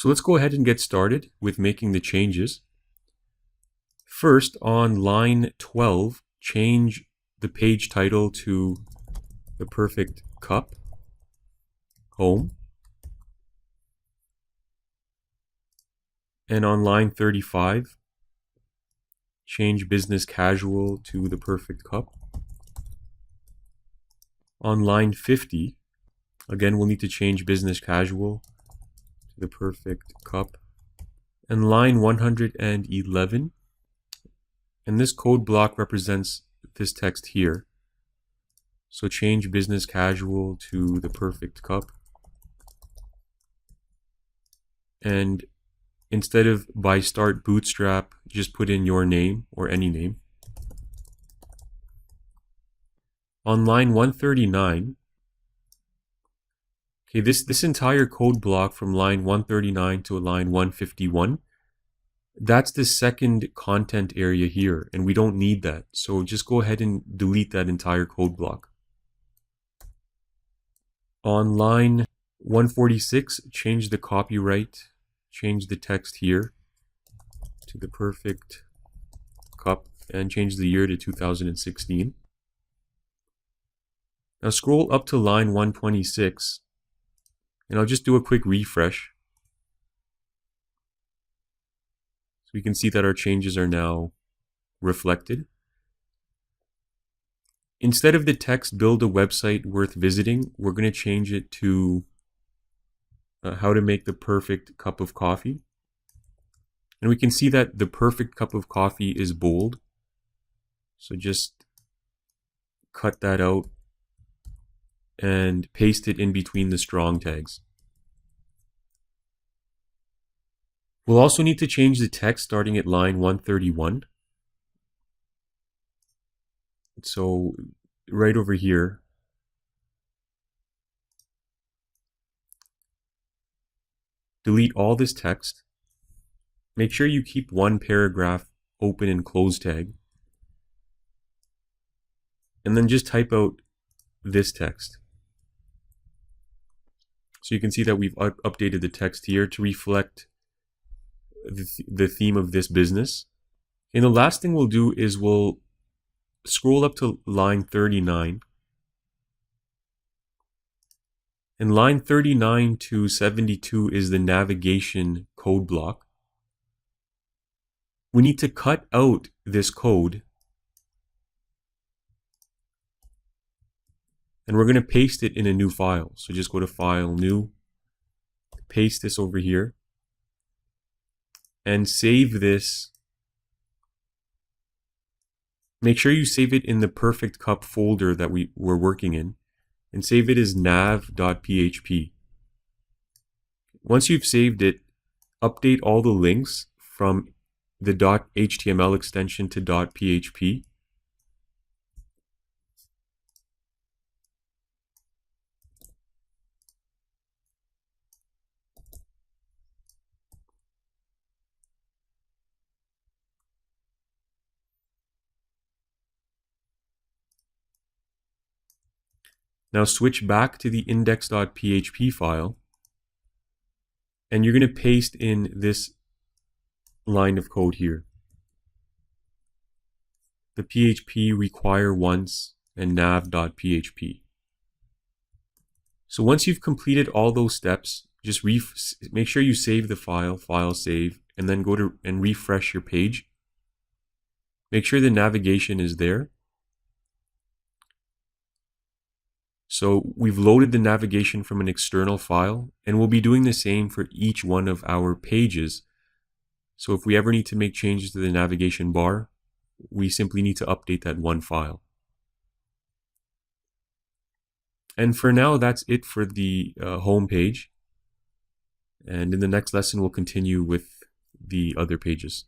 So let's go ahead and get started with making the changes. First, on line 12, change the page title to The Perfect Cup, Home. And on line 35, change Business Casual to The Perfect Cup. On line 50, again, we'll need to change Business Casual to The Perfect Cup. And line 111, and this code block represents this text here. So change Business Casual to The Perfect Cup. And instead of by start bootstrap, just put in your name or any name. On line 139, okay, this entire code block from line 139 to line 151, that's the second content area here, and we don't need that. So just go ahead and delete that entire code block. On line 146, change the copyright, change the text here to The Perfect Cup, and change the year to 2016. Now scroll up to line 126, and I'll just do a quick refresh. So we can see that our changes are now reflected. Instead of the text, build a website worth visiting, we're going to change it to how to make the perfect cup of coffee. And we can see that the perfect cup of coffee is bold. So just cut that out and paste it in between the strong tags. We'll also need to change the text starting at line 131. So right over here, delete all this text. Make sure you keep one paragraph open and close tag. And then just type out this text. So you can see that we've updated the text here to reflect the theme of this business. And the last thing we'll do is we'll scroll up to line 39. And line 39 to 72 is the navigation code block. We need to cut out this code, and we're going to paste it in a new file. So just go to File, New, paste this over here, and save this. Make sure you save it in the Perfect Cup folder that we were working in, and save it as nav.php. Once you've saved it, update all the links from the .html extension to .php. Now switch back to the index.php file, and you're going to paste in this line of code here. The PHP require once and nav.php. So once you've completed all those steps, just make sure you save the file, File Save, and then go to and refresh your page. Make sure the navigation is there. So we've loaded the navigation from an external file, and we'll be doing the same for each one of our pages. So if we ever need to make changes to the navigation bar, we simply need to update that one file. And for now, that's it for the home page. And in the next lesson, we'll continue with the other pages.